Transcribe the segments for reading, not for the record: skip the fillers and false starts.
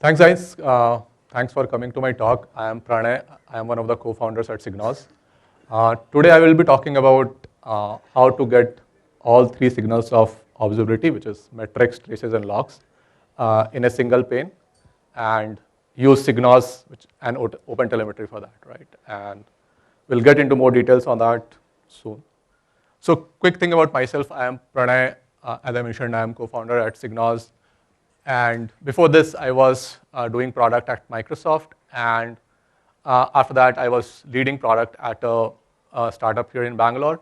Thanks, guys. Thanks for coming to my talk. I am Pranay. I am one of the co-founders at SigNoz. Today, I will be talking about how to get all three signals of observability, which is metrics, traces, and logs, in a single pane, and use SigNoz and OpenTelemetry for that, right? And we'll get into more details on that soon. So, quick thing about myself: I am Pranay. As I mentioned, I am co-founder at SigNoz. And before this, I was doing product at Microsoft, and after that, I was leading product at a startup here in Bangalore.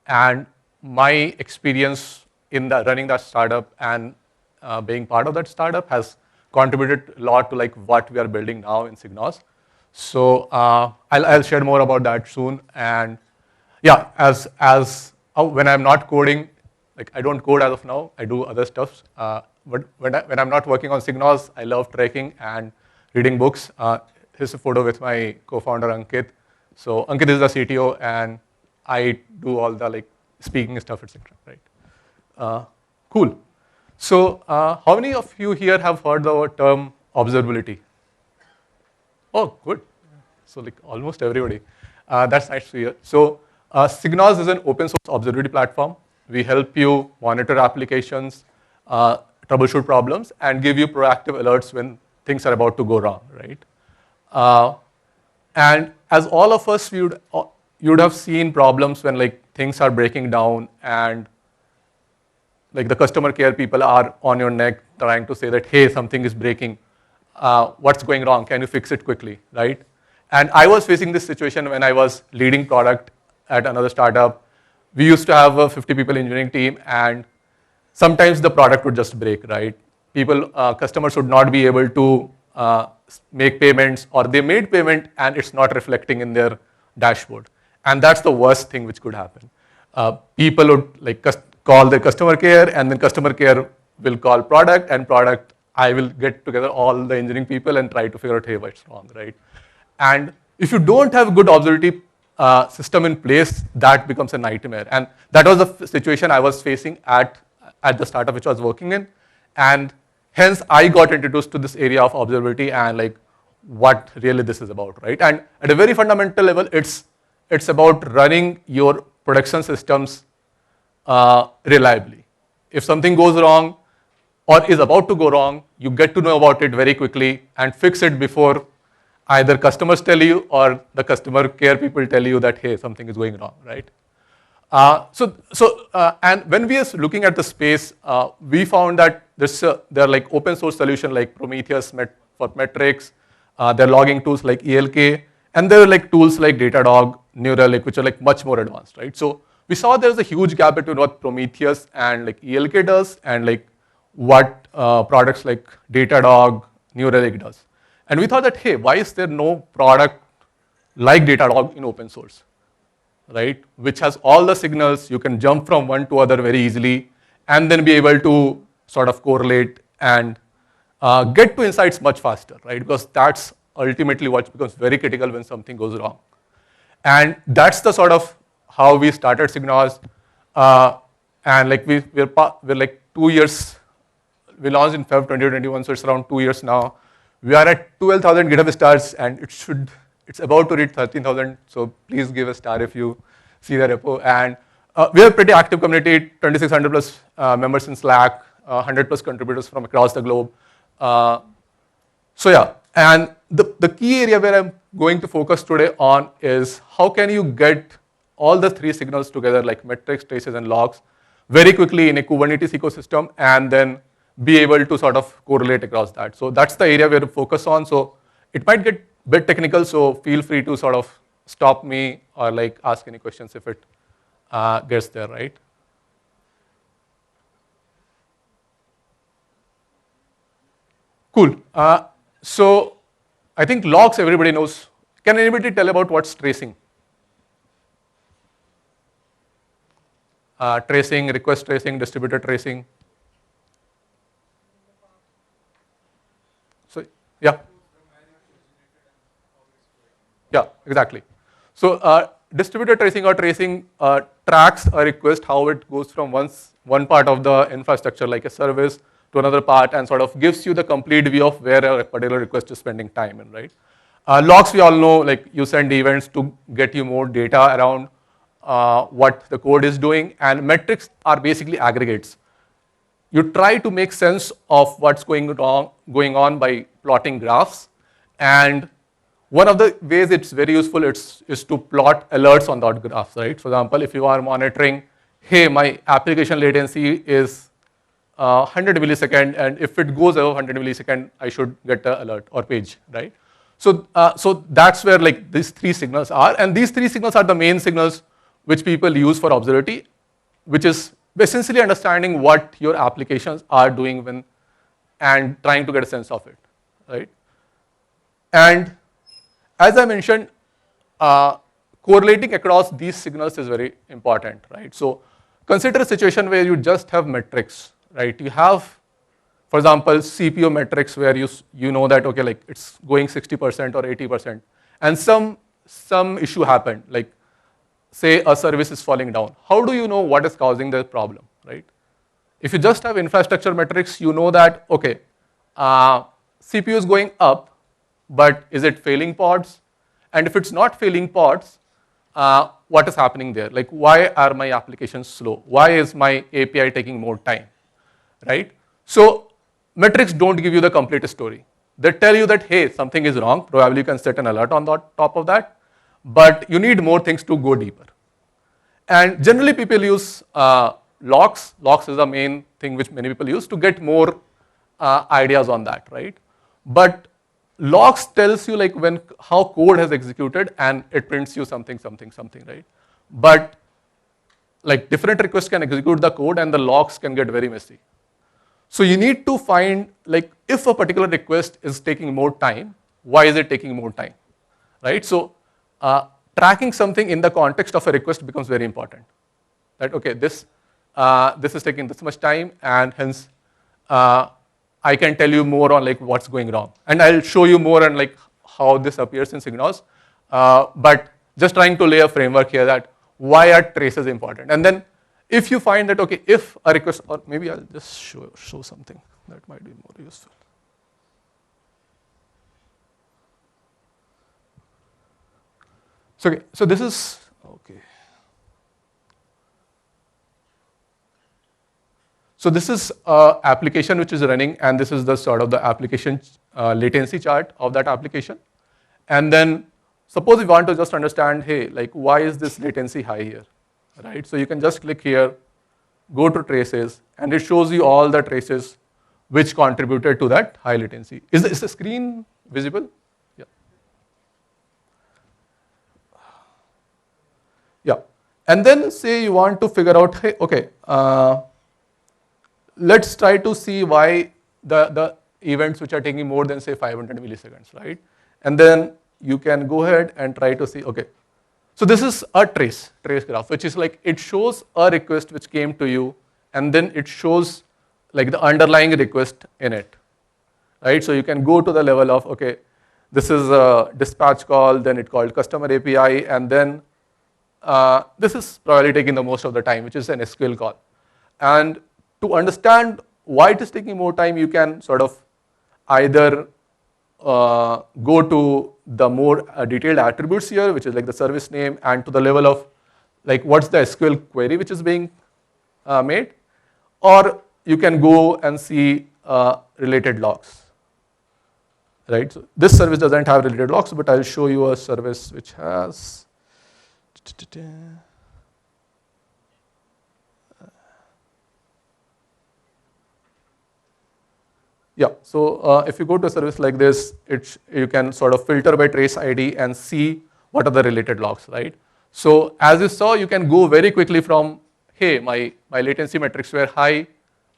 And my experience in running that startup and being part of that startup has contributed a lot to like what we are building now in SigNoz. So I'll share more about that soon. And yeah, when I'm not coding, like I don't code as of now, I do other stuff. But when I'm not working on SigNoz, I love trekking and reading books. Here's a photo with my co-founder Ankit. So Ankit is the CTO, and I do all the like speaking stuff, etc. Right? Cool. So how many of you here have heard the term observability? Oh, good. So like almost everybody. That's nice to hear. So SigNoz is an open source observability platform. We help you monitor applications, troubleshoot problems, and give you proactive alerts when things are about to go wrong, right? And as all of us, you'd have seen problems when like things are breaking down and like the customer care people are on your neck trying to say that, hey, something is breaking. What's going wrong? Can you fix it quickly, right? And I was facing this situation when I was leading product at another startup. We used to have a 50 people engineering team, and sometimes the product would just break, right? Customers would not be able to make payments, or they made payment and it's not reflecting in their dashboard. And that's the worst thing which could happen. People would like call their customer care, and then customer care will call product, and product, I will get together all the engineering people and try to figure out, hey, what's wrong, right? And if you don't have a good observability system in place, that becomes a nightmare. And that was the situation I was facing at the startup which I was working in. And hence, I got introduced to this area of observability and like what really this is about, right? And at a very fundamental level, it's about running your production systems reliably. If something goes wrong or is about to go wrong, you get to know about it very quickly and fix it before either customers tell you or the customer care people tell you that, hey, something is going wrong, right? And when we are looking at the space, we found that there are like open source solutions like Prometheus for metrics, there are logging tools like ELK, and there are like tools like Datadog, New Relic, which are like much more advanced, right? So we saw there's a huge gap between what Prometheus and like ELK does and like what products like Datadog, New Relic does. And we thought that, hey, why is there no product like Datadog in open source, right? Which has all the signals, you can jump from one to other very easily, and then be able to sort of correlate and get to insights much faster, right? Because that's ultimately what becomes very critical when something goes wrong. And that's the sort of how we started SigNoz. And like we're like 2 years, we launched in Feb 2021, so it's around 2 years now. We are at 12,000 GitHub stars, and it's about to reach 13,000. So please give a star if you see the repo. And we have a pretty active community, 2,600 plus members in Slack, 100 plus contributors from across the globe. So yeah, and the key area where I'm going to focus today on is how can you get all the three signals together, like metrics, traces, and logs, very quickly in a Kubernetes ecosystem, and then be able to sort of correlate across that. So that's the area we're to focus on. So it might get a bit technical, so feel free to sort of stop me or like ask any questions if it gets there, right? Cool. So I think logs everybody knows. Can anybody tell about what's tracing? Tracing, request tracing, distributed tracing. So yeah. Yeah, exactly. So distributed tracing or tracing tracks a request, how it goes from one part of the infrastructure like a service to another part and sort of gives you the complete view of where a particular request is spending time in, right? Logs, we all know, like you send events to get you more data around what the code is doing, and metrics are basically aggregates. You try to make sense of what's going on by plotting graphs, and one of the ways it's very useful is to plot alerts on that graph, right? For example, if you are monitoring, hey, my application latency is 100 millisecond, and if it goes above 100 millisecond, I should get an alert or page, right? So, so that's where like these three signals are, and these three signals are the main signals which people use for observability, which is essentially understanding what your applications are doing when and trying to get a sense of it, right? And as I mentioned, correlating across these signals is very important, right? So consider a situation where you just have metrics, right? You have, for example, CPU metrics where you know that, okay, like it's going 60% or 80%, and some issue happened, like say a service is falling down. How do you know what is causing the problem, right? If you just have infrastructure metrics, you know that, okay, CPU is going up, but is it failing pods? And if it's not failing pods, what is happening there? Like, why are my applications slow? Why is my API taking more time, right? So metrics don't give you the complete story. They tell you that, hey, something is wrong. Probably you can set an alert on the top of that, but you need more things to go deeper. And generally people use logs. Logs is the main thing which many people use to get more ideas on that, right? But logs tells you like how code has executed, and it prints you something, right? But like different requests can execute the code, and the logs can get very messy. So you need to find, like, if a particular request is taking more time, why is it taking more time, right? So tracking something in the context of a request becomes very important. That, okay, this is taking this much time, and hence I can tell you more on like what's going wrong, and I'll show you more on like how this appears in SigNoz. But just trying to lay a framework here that why are traces important, and then if you find that, okay, if a request, or maybe I'll just show something that might be more useful. So, okay, so this is, okay. So this is an application which is running, and this is the sort of the application latency chart of that application. And then suppose we want to just understand, hey, like why is this latency high here, right? So you can just click here, go to traces, and it shows you all the traces which contributed to that high latency. Is the screen visible? Yeah. Yeah. And then say you want to figure out, hey, okay, let's try to see why the events which are taking more than say 500 milliseconds, right? And then you can go ahead and try to see, okay, so this is a trace graph, which is like it shows a request which came to you, and then it shows like the underlying request in it, right? So you can go to the level of, okay, this is a dispatch call, then it called customer API, and then this is probably taking the most of the time, which is an SQL call. And to understand why it is taking more time, you can sort of either go to the more detailed attributes here, which is like the service name, and to the level of like what's the SQL query which is being made, or you can go and see related logs, right? So this service doesn't have related logs, but I'll show you a service which has. Yeah, so if you go to a service like this, you can sort of filter by trace ID and see what are the related logs, right? So as you saw, you can go very quickly from, hey, my latency metrics were high,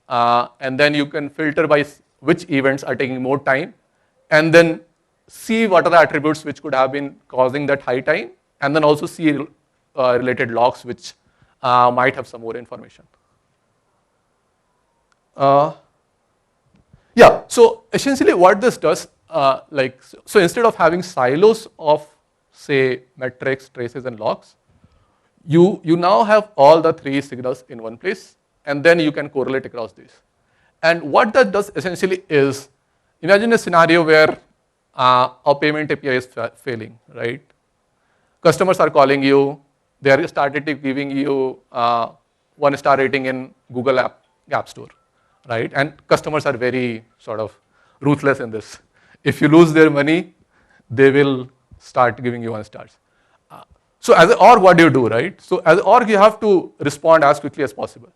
and then you can filter by which events are taking more time, and then see what are the attributes which could have been causing that high time, and then also see related logs which might have some more information. Yeah, so essentially what this does, so instead of having silos of, say, metrics, traces, and logs, you now have all the three signals in one place, and then you can correlate across these. And what that does essentially is, imagine a scenario where a payment API is failing, right? Customers are calling you, they are started giving you 1-star rating in Google App Store, right? And customers are very sort of ruthless in this. If you lose their money, they will start giving you 1 stars. So as an org, what do you do, right? So as an org, you have to respond as quickly as possible.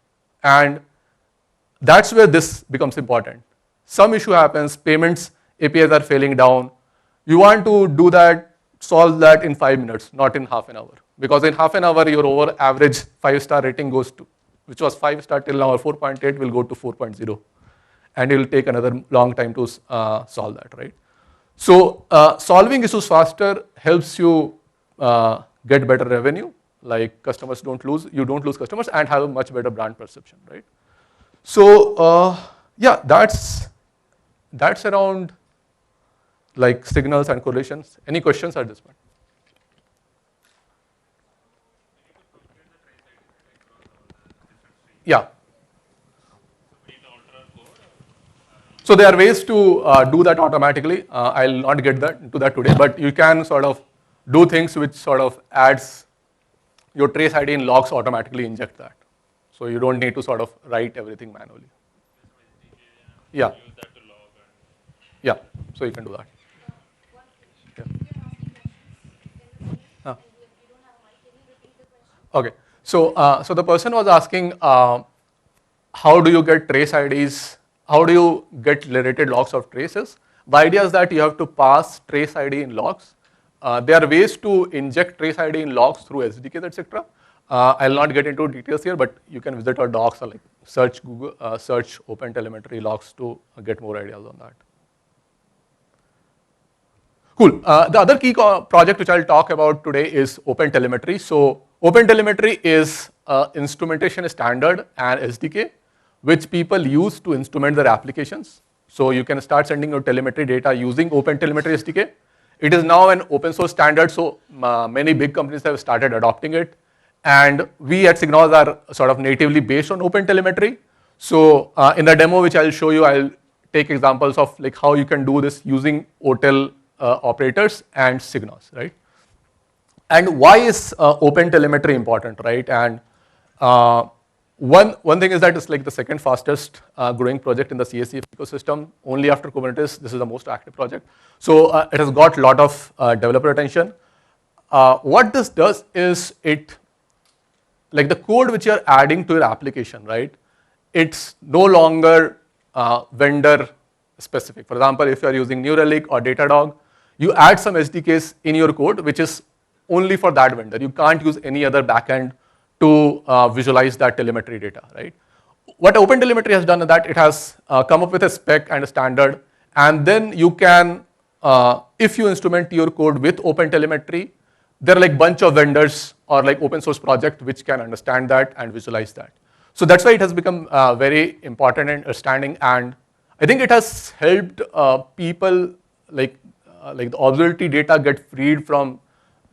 And that's where this becomes important. Some issue happens, payments APIs are failing down. You want to do that, solve that in 5 minutes, not in half an hour. Because in half an hour, your over average 5-star rating goes to, which was 5-star till now, 4.8 will go to 4.0. And it will take another long time to solve that, right? So solving issues faster helps you get better revenue, like customers don't lose, you don't lose customers, and have a much better brand perception, right? So yeah, that's around like signals and correlations. Any questions at this point? Yeah. So there are ways to do that automatically. I'll not get into that today, but you can sort of do things which sort of adds your trace ID in logs automatically inject that. So you don't need to sort of write everything manually. Yeah. Yeah, so you can do that. Yeah. Okay, so so the person was asking, how do you get trace IDs? How do you get related logs of traces? The idea is that you have to pass trace ID in logs. There are ways to inject trace ID in logs through SDKs, etc. I'll not get into details here, but you can visit our docs or like search Google, search OpenTelemetry logs to get more ideas on that. Cool. The other key project which I'll talk about today is OpenTelemetry. So OpenTelemetry is instrumentation standard and SDK which people use to instrument their applications. So you can start sending your telemetry data using OpenTelemetry SDK. It is now an open source standard, so many big companies have started adopting it. And we at SigNoz are sort of natively based on OpenTelemetry. So in the demo which I'll show you, I'll take examples of like how you can do this using OTel operators and SigNoz, right? And why is OpenTelemetry important, right? And one thing is that it's like the second fastest growing project in the CSCF ecosystem. Only after Kubernetes, this is the most active project. So it has got a lot of developer attention. What this does is it, like the code which you're adding to your application, right? It's no longer vendor specific. For example, if you're using New Relic or Datadog, you add some SDKs in your code which is only for that vendor. You can't use any other backend to visualize that telemetry data, right? What OpenTelemetry has done is that it has come up with a spec and a standard, and then you can, if you instrument your code with OpenTelemetry, there are like bunch of vendors or like open source project which can understand that and visualize that. So that's why it has become very important in understanding, and I think it has helped people like the observability data get freed from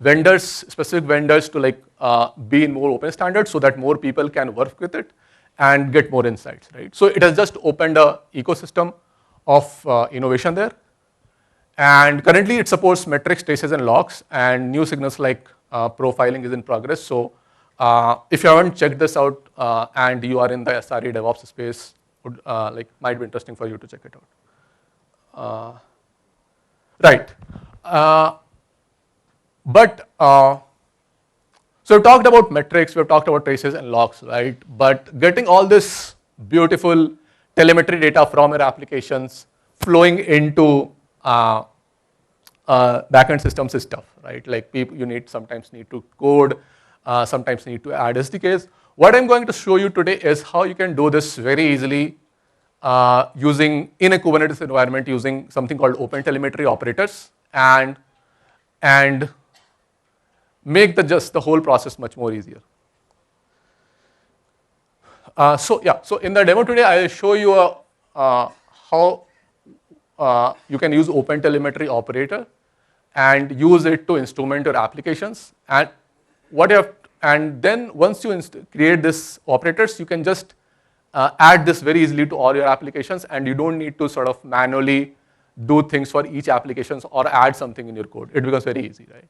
vendors, specific vendors, to like be in more open standards so that more people can work with it and get more insights, right? So it has just opened a ecosystem of innovation there. And currently it supports metrics, traces, and logs, and new signals like profiling is in progress. So if you haven't checked this out and you are in the SRE DevOps space, would, might be interesting for you to check it out. Right. So we've talked about metrics, we've talked about traces and logs, right? But getting all this beautiful telemetry data from your applications flowing into backend systems is tough, right? Like people, you sometimes need to code, sometimes need to add SDKs. What I'm going to show you today is how you can do this very easily using in a Kubernetes environment using something called OpenTelemetry operators and make the whole process much more easier. So in the demo today, I'll show you how you can use OpenTelemetry operator and use it to instrument your applications. And then once you create these operators, you can just add this very easily to all your applications, and you don't need to sort of manually do things for each applications or add something in your code. It becomes very easy, right?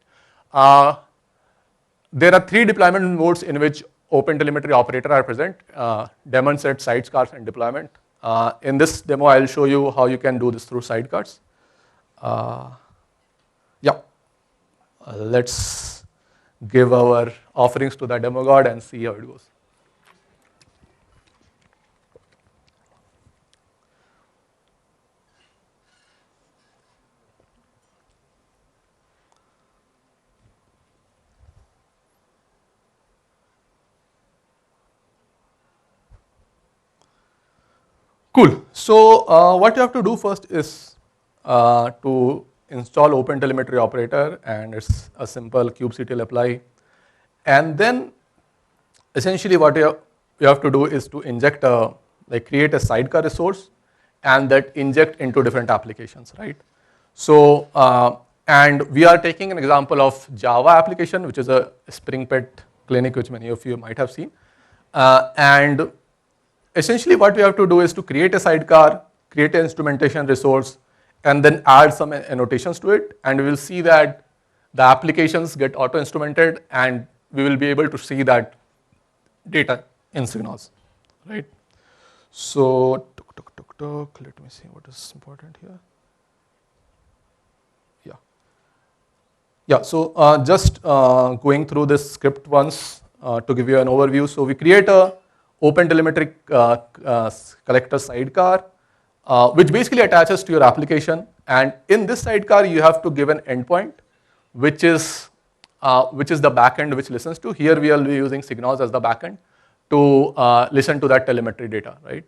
There are 3 deployment modes in which OpenTelemetry operator are present: daemon, set, sidecars, and deployment. In this demo, I'll show you how you can do this through sidecars. Yeah, let's give our offerings to the demo god and see how it goes. Cool. So what you have to do first is to install OpenTelemetry operator, and it's a simple kubectl apply. And then essentially what you have to do is to inject create a sidecar resource and that inject into different applications, right? So, and we are taking an example of Java application, which is a Spring Pet clinic, which many of you might have seen. And essentially what we have to do is to create a sidecar, create an instrumentation resource, and then add some annotations to it. And we will see that the applications get auto-instrumented, and we will be able to see that data in SigNoz, right? So, let me see what is important here. Yeah, so just going through this script once to give you an overview. So we create a OpenTelemetry collector sidecar, which basically attaches to your application. And in this sidecar, you have to give an endpoint, which is the backend which listens to. Here we will be using SigNoz as the backend to listen to that telemetry data, right?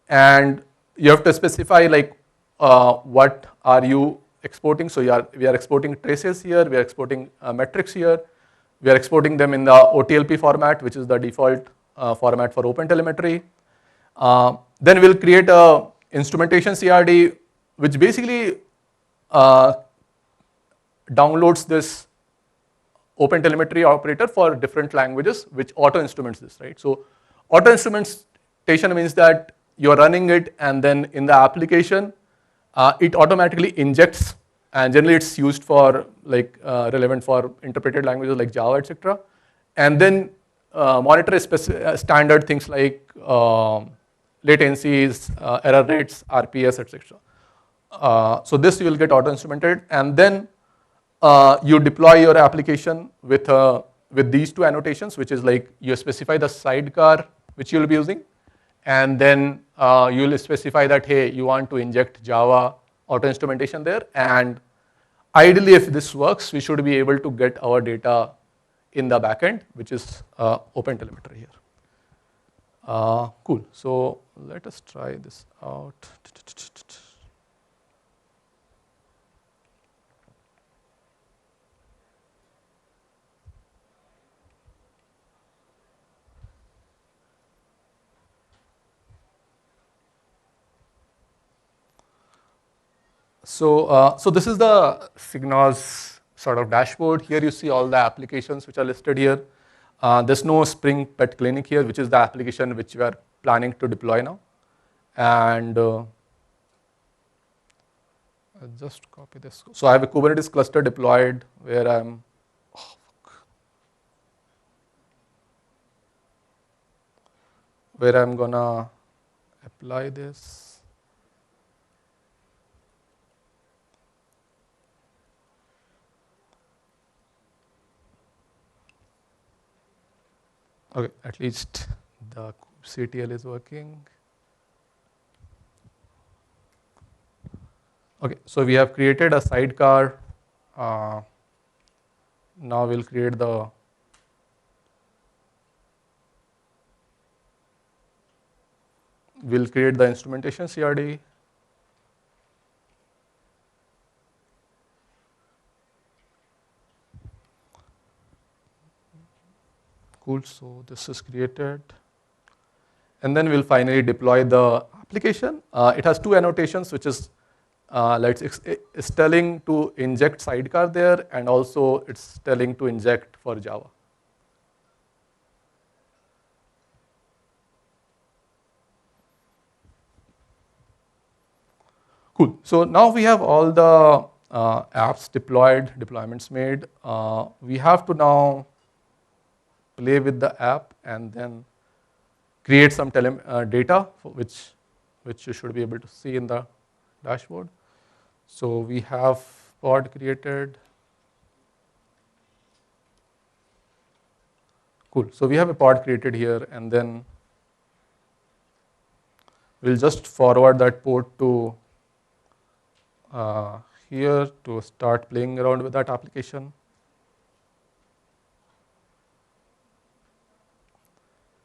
And you have to specify like what are you exporting. So we are exporting traces here, we are exporting metrics here, we are exporting them in the OTLP format, which is the default format for OpenTelemetry. Then we'll create a instrumentation CRD, which basically downloads this OpenTelemetry operator for different languages, which auto-instruments this, right? So auto-instrumentation means that you're running it, and then in the application, it automatically injects, and generally it's used for like relevant for interpreted languages like Java, etc. And then monitor standard things like latencies, error rates, RPS, etc. So this you will get auto-instrumented, and then you deploy your application with these 2 annotations, which is like you specify the sidecar which you will be using, and then you will specify that, hey, you want to inject Java auto-instrumentation there, and ideally if this works, we should be able to get our data in the backend, which is OpenTelemetry here. Cool, so let us try this out. So this is the SigNoz sort of dashboard. Here you see all the applications which are listed here. There's no Spring Pet Clinic here, which is the application which we are planning to deploy now. And I'll just copy this. So I have a Kubernetes cluster deployed where I'm gonna apply this. Okay, at least the CTL is working. Okay, so we have created a sidecar. Now we'll create the instrumentation CRD. Cool, so this is created. And then we'll finally deploy the application. It has 2 annotations, which is it's telling to inject sidecar there, and also it's telling to inject for Java. Cool. So now we have all the apps deployed, deployments made. We have to now play with the app and then create some data, which you should be able to see in the dashboard. So we have pod created. Cool. So we have a pod created here, and then we'll just forward that port to here to start playing around with that application.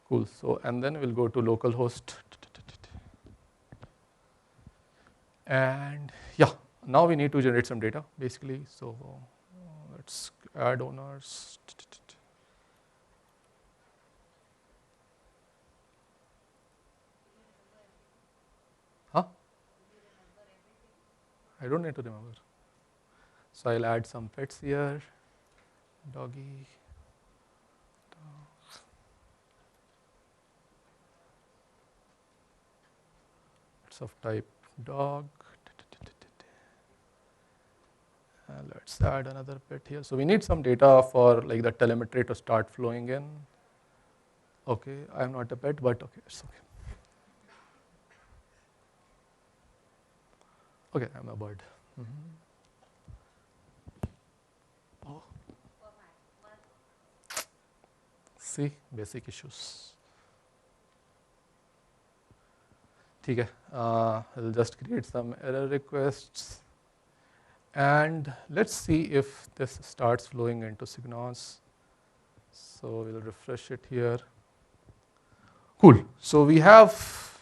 Cool. So, and then we'll go to localhost. And yeah, now we need to generate some data, basically. So let's add owners. Huh? I don't need to remember. So I'll add some pets here. Doggy. It's of type dog. Let's add another pet here. So we need some data for like the telemetry to start flowing in. Okay, I'm not a pet, but okay, it's okay. Okay, I'm a bird. Oh. See, basic issues. Okay, I'll just create some error requests. And let's see if this starts flowing into SigNoz. So we'll refresh it here. Cool. So we have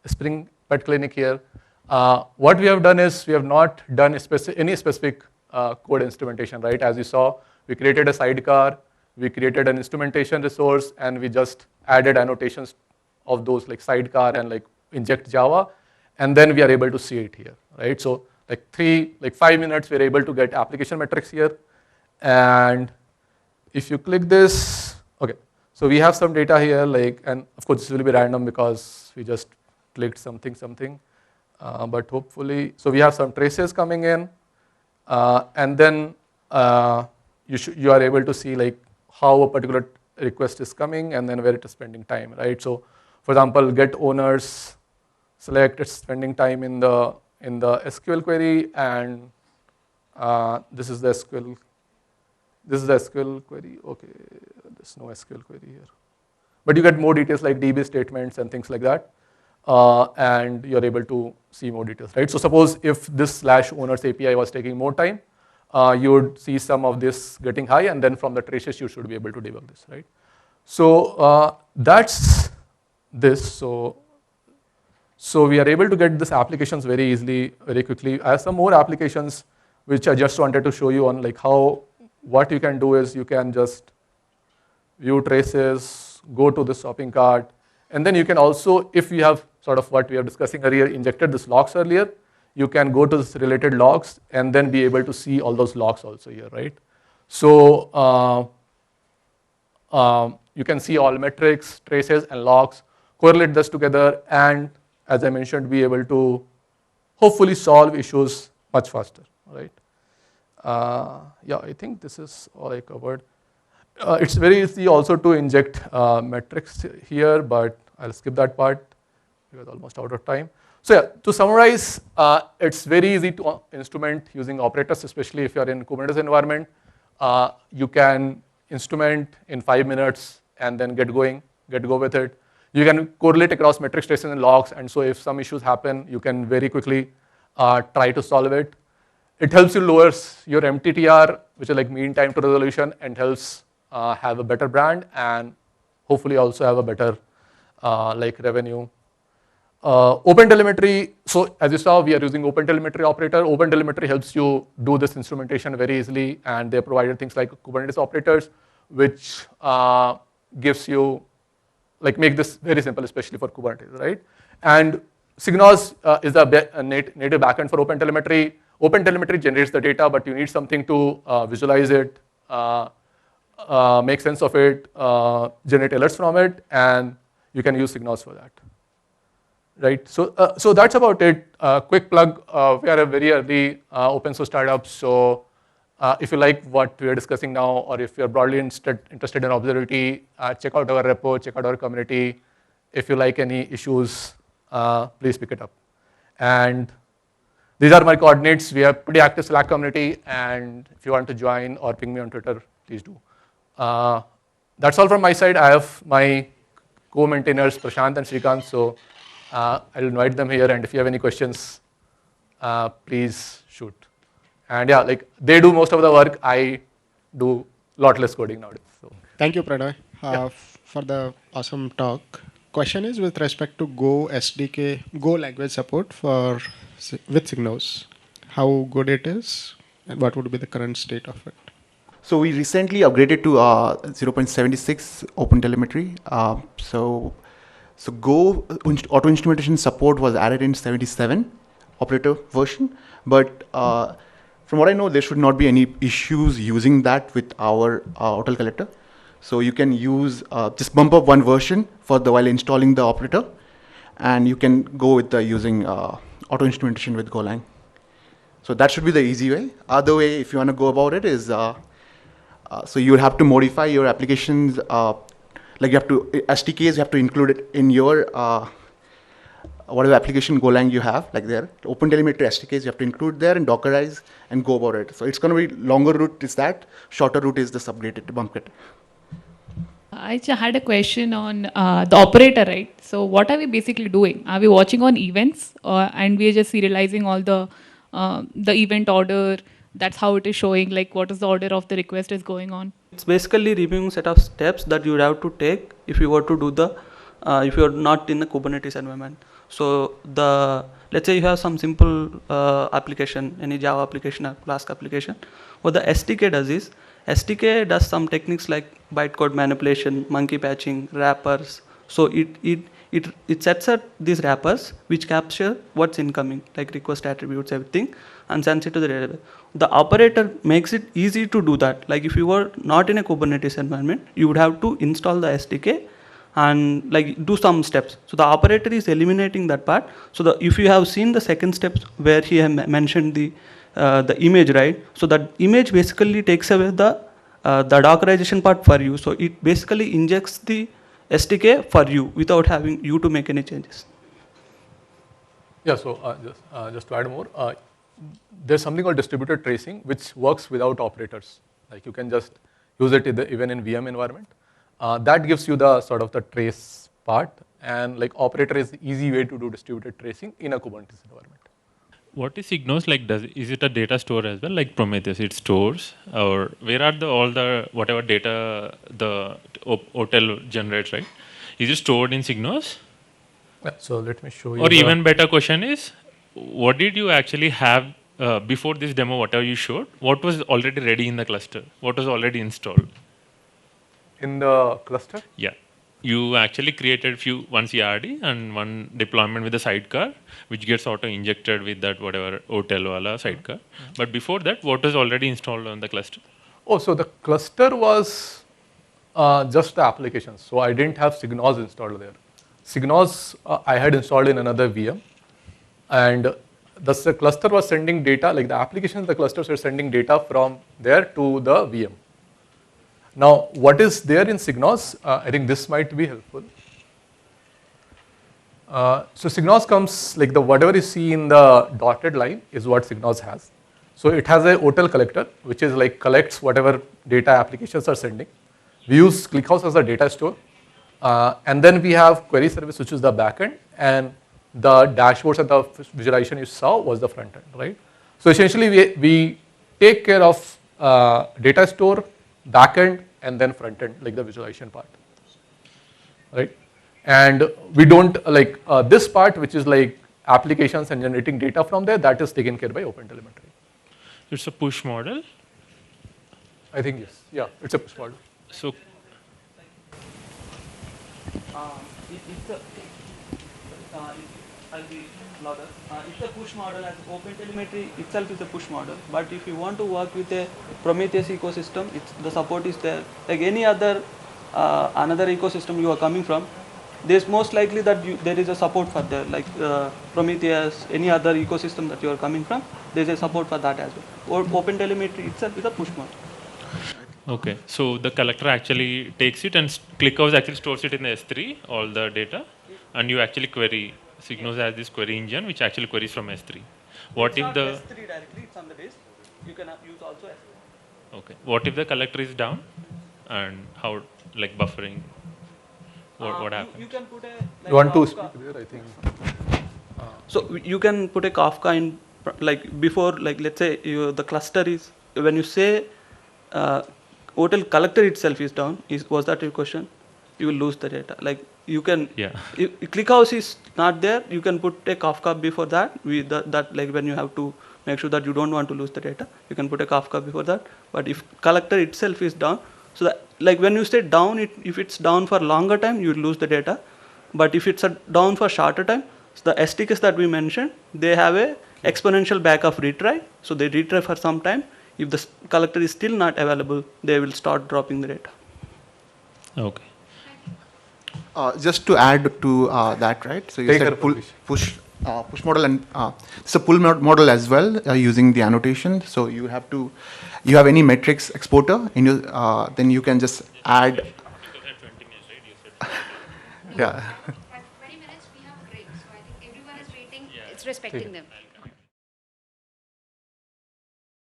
a Spring Pet Clinic here. What we have done is we have not done any specific code instrumentation, right? As you saw, we created a sidecar, we created an instrumentation resource, and we just added annotations of those like sidecar and like inject Java, and then we are able to see it here, right? So like 5 minutes, we're able to get application metrics here. And if you click this, okay, so we have some data here, like, and of course this will be random because we just clicked something, but hopefully, so we have some traces coming in, and then you are able to see like how a particular request is coming and then where it is spending time, right? So for example, get owners, select it's spending time in the SQL query, and this is the SQL query. Okay, there's no SQL query here, but you get more details like DB statements and things like that, and you're able to see more details, right? So suppose if this /owners API was taking more time, you would see some of this getting high, and then from the traces you should be able to debug this, right? So that's this. So we are able to get these applications very easily, very quickly. I have some more applications which I just wanted to show you on like what you can do is you can just view traces, go to the shopping cart, and then you can also, if you have sort of what we were discussing earlier, injected these logs earlier, you can go to this related logs and then be able to see all those logs also here, right? So you can see all metrics, traces, and logs, correlate this together, and as I mentioned, be able to hopefully solve issues much faster, right? Yeah, I think this is all I covered. It's very easy also to inject metrics here, but I'll skip that part because almost out of time. So yeah, to summarize, it's very easy to instrument using operators, especially if you're in Kubernetes environment. You can instrument in 5 minutes and then get go with it. You can correlate across metrics, traces, and logs, and so if some issues happen, you can very quickly try to solve it. It helps you lower your MTTR, which is like mean time to resolution, and helps have a better brand and hopefully also have a better like revenue. OpenTelemetry, so as you saw, we are using OpenTelemetry operator. OpenTelemetry helps you do this instrumentation very easily, and they provided things like Kubernetes operators, which gives you, like make this very simple, especially for Kubernetes, right? And SigNoz is a native backend for OpenTelemetry. OpenTelemetry generates the data, but you need something to visualize it, make sense of it, generate alerts from it, and you can use SigNoz for that. right? So that's about it. Quick plug, we are a very early open source startup, so if you like what we are discussing now, or if you're broadly interested in observability, check out our repo, check out our community. If you like any issues, please pick it up. And these are my coordinates. We have pretty active Slack community, and if you want to join or ping me on Twitter, please do. That's all from my side. I have my co-maintainers, Prashant and Srikanth, so I'll invite them here, and if you have any questions, please shoot. And yeah, like they do most of the work. I do a lot less coding nowadays. So. Thank you, Pranay, for the awesome talk. Question is with respect to Go SDK, Go language support with SigNoz. How good it is, and what would be the current state of it? So we recently upgraded to 0.76 OpenTelemetry. So Go auto instrumentation support was added in 77 operator version, but from what I know, there should not be any issues using that with our hotel collector. So you can use just bump up one version while installing the operator, and you can go with using auto instrumentation with Golang. So that should be the easy way. Other way, if you want to go about it, is so you will have to modify your applications. Like you have to SDKs, you have to include it in your whatever application Golang you have, like there. OpenTelemetry SDKs you have to include there and Dockerize and go about it. So it's going to be longer route is that, shorter route is the subgraded bump it. I just had a question on the operator, right? So what are we basically doing? Are we watching on events, and we are just serializing all the event order? That's how it is showing, like what is the order of the request is going on. It's basically reviewing set of steps that you would have to take if you were to do the, if you are not in a Kubernetes environment. So let's say you have some simple application, any Java application or Flask application. What the SDK does is, SDK does some techniques like bytecode manipulation, monkey patching, wrappers. So it sets up these wrappers which capture what's incoming, like request attributes, everything, and sends it to the database. The operator makes it easy to do that. Like if you were not in a Kubernetes environment, you would have to install the SDK and like do some steps. So the operator is eliminating that part. So if you have seen the second steps where he mentioned the image, right? So that image basically takes away the Dockerization part for you. So it basically injects the SDK for you without having you to make any changes. Yeah, so just to add more, there's something called distributed tracing which works without operators. Like you can just use it even in VM environment. That gives you the sort of the trace part, and like operator is the easy way to do distributed tracing in a Kubernetes environment. What is SigNoz like? Is it a data store as well, like Prometheus? It stores, or where are all the whatever data the hotel generates, right? Is it stored in SigNoz? Yeah, so let me show you. Or even better question is, what did you actually have before this demo? Whatever you showed, what was already ready in the cluster? What was already installed? In the cluster? Yeah. You actually created one CRD and one deployment with a sidecar, which gets auto-injected with that whatever hotel wala sidecar. Mm-hmm. But before that, what was already installed on the cluster? Oh, so the cluster was just the applications. So I didn't have SigNoz installed there. SigNoz I had installed in another VM. And the cluster was sending data, like the applications, the clusters were sending data from there to the VM. Now, what is there in SigNoz? I think this might be helpful. So SigNoz comes, like whatever you see in the dotted line is what SigNoz has. So it has a hotel collector, which is like collects whatever data applications are sending. We use ClickHouse as a data store. And then we have query service, which is the backend, and the dashboards and the visualization you saw was the front end, right? So essentially we take care of data store, backend, and then front end, like the visualization part, right? And we don't like this part, which is like applications and generating data from there, that is taken care by OpenTelemetry. It's a push model? I think yes, yeah, it's a push model. So, It's a push model, as OpenTelemetry itself is a push model. But if you want to work with a Prometheus ecosystem, the support is there. Like any other another ecosystem you are coming from, there's most likely that there is a support for there, like Prometheus, any other ecosystem that you are coming from, there's a support for that as well. Or OpenTelemetry itself is a push mode. Okay, so the collector actually takes it and ClickHouse actually stores it in the S3, all the data, and you actually query. SigNoz has this query engine which actually queries from S3. What It's if not the S3 directly, it's on the disk. You can use also S3. okay? What if the collector is down, and how like buffering? What happens? You can put a. Like You want to Kafka. speak there, I think. So you can put a Kafka in, like before, like let's say the cluster is, when you say hotel collector itself is down, was that your question? You will lose the data. Like you can, Yeah. if ClickHouse is not there, you can put a Kafka before that. That like when you have to make sure that you don't want to lose the data, you can put a Kafka before that. But if collector itself is down, so that like when you say down, if it's down for longer time, you will lose the data. But if it's down for shorter time, so the SDKs that we mentioned, they have a exponential back of retry. So they retry for some time. If the collector is still not available, they will start dropping the data. Okay. Just to add to that, right? So you Take said her push model, and it's a pull model as well using the annotation. So you have any metrics exporter in your, then you can just add. Yeah. At 20 minutes we have a break, so I think everyone is waiting. It's respecting them.